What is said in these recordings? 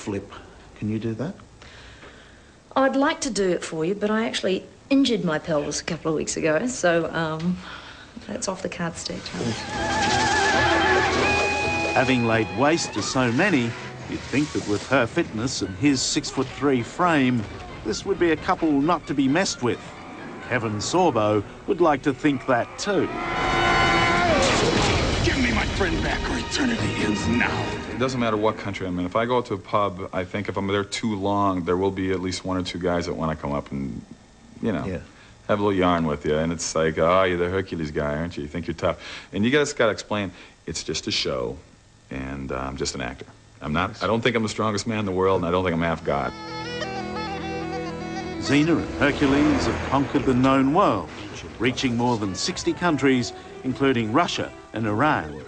flip. Can you do that? I'd like to do it for you, but I actually injured my pelvis a couple of weeks ago, so that's off the cards today, Charlie. Having laid waste to so many, you'd think that with her fitness and his 6'3" frame, this would be a couple not to be messed with. Kevin Sorbo would like to think that too. Give me my friend back or eternity ends now. It doesn't matter what country I'm in. If I go to a pub, I think if I'm there too long, there will be at least one or two guys that want to come up and, you know, have a little yarn with you. And it's like, oh, you're the Hercules guy, aren't you? You think you're tough. And you just got to explain, it's just a show, and I'm just an actor. I don't think I'm the strongest man in the world, and I don't think I'm half God. Xena and Hercules have conquered the known world, reaching more than 60 countries, including Russia and Iran.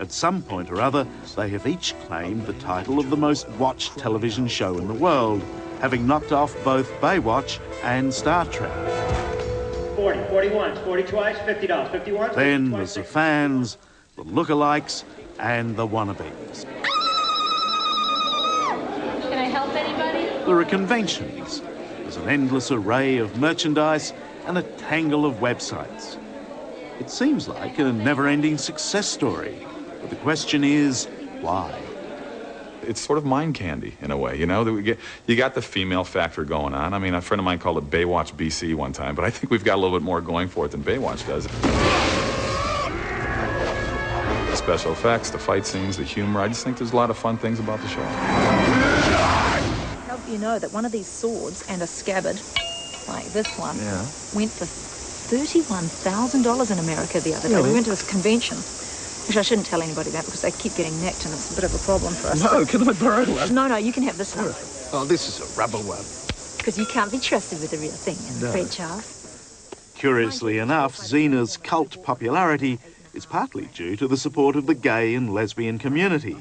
At some point or other, they have each claimed the title of the most watched television show in the world, having knocked off both Baywatch and Star Trek. 40, 41, 40 twice, $50, 51. Then there's the fans, the lookalikes, and the wannabes. Can I help anybody? There are conventions. There's an endless array of merchandise and a tangle of websites. It seems like a never-ending success story. But the question is, why? It's sort of mind candy in a way, you know? You got the female factor going on. I mean, a friend of mine called it Baywatch BC one time, but I think we've got a little bit more going for it than Baywatch does. The special effects, the fight scenes, the humor, I just think there's a lot of fun things about the show. Help you know that one of these swords and a scabbard, like this one, went for $31,000 in America the other day. We went to this convention. Which I shouldn't tell anybody that because they keep getting nicked and it's a bit of a problem for us. No, can I borrow one? No, you can have this one. Oh, this is a rubber one. Because you can't be trusted with the real thing, I'm afraid, Charles. Curiously enough, Xena's cult popularity is partly due to the support of the gay and lesbian community.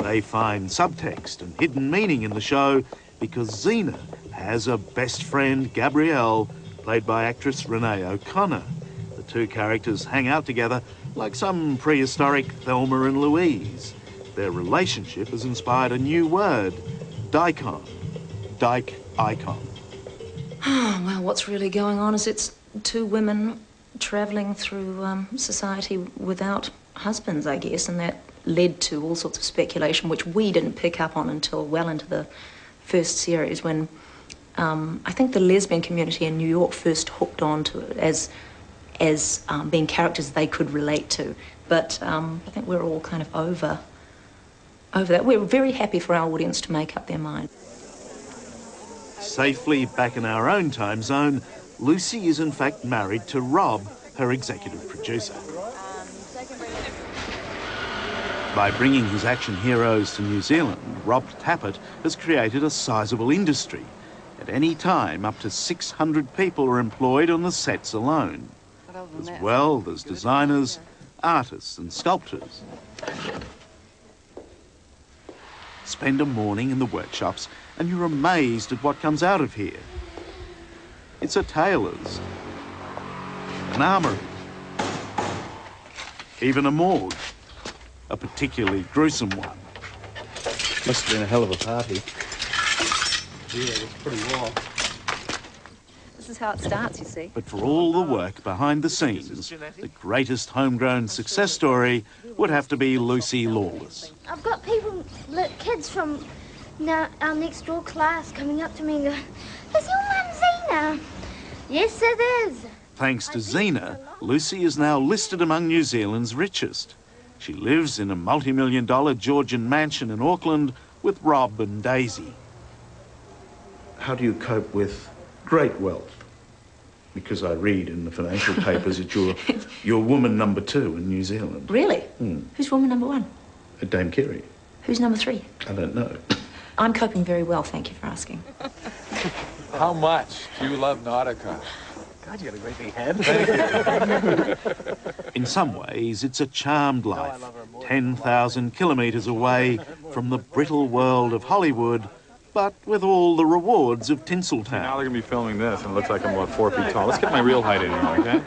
They find subtext and hidden meaning in the show because Xena has a best friend, Gabrielle, played by actress Renee O'Connor. The two characters hang out together like some prehistoric Thelma and Louise. Their relationship has inspired a new word, dicon, dyke icon. Well, what's really going on is it's two women travelling through society without husbands, I guess, and that led to all sorts of speculation, which we didn't pick up on until well into the first series when I think the lesbian community in New York first hooked onto it as being characters they could relate to. But I think we're all kind of over that. We're very happy for our audience to make up their mind. Safely back in our own time zone, Lucy is in fact married to Rob, her executive producer. By bringing his action heroes to New Zealand, Rob Tappert has created a sizable industry. At any time, up to 600 people are employed on the sets alone. As well, there's designers, artists and sculptors. Spend a morning in the workshops and you're amazed at what comes out of here. It's a tailor's, an armoury, even a morgue, a particularly gruesome one. Must have been a hell of a party. Yeah, it was pretty wild. This is how it starts, you see. But for all the work behind the scenes, the greatest homegrown success story would have to be Lucy Lawless. I've got people, kids from our next door class coming up to me and go, "Is your mum Xena?" "Yes, it is." Thanks to Xena, Lucy is now listed among New Zealand's richest. She lives in a multi-million-dollar Georgian mansion in Auckland with Rob and Daisy. How do you cope with great wealth? Because I read in the financial papers that you're woman number 2 in New Zealand. Really? Who's woman number 1? Dame Kerry. Who's number 3? I don't know. I'm coping very well, thank you for asking. How much do you love Nautica? God, you got a great big head. In some ways, it's a charmed life, 10,000 kilometres away from the brittle world of Hollywood, but with all the rewards of Tinseltown. Now they're going to be filming this, and it looks like I'm about 4 feet tall. Let's get my real height in here, okay?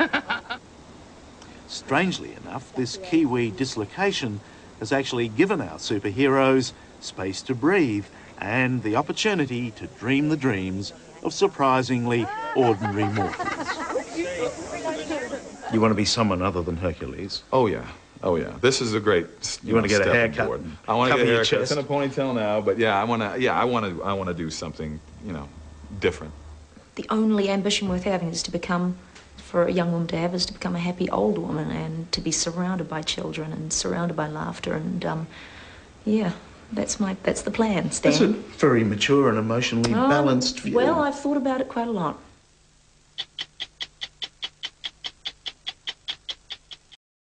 Strangely enough, this Kiwi dislocation has actually given our superheroes space to breathe and the opportunity to dream the dreams of surprisingly ordinary mortals. You want to be someone other than Hercules? Oh, yeah. Oh, yeah. This is a great, you want to get a step haircut? forward. I want to get a haircut. It's chest? in a ponytail now, but yeah, I want to do something, different. The only ambition worth having is to become, for a young woman to have, is to become a happy old woman and to be surrounded by children and surrounded by laughter and, yeah, that's the plan, Stan. That's a very mature and emotionally balanced view. Well, I've thought about it quite a lot.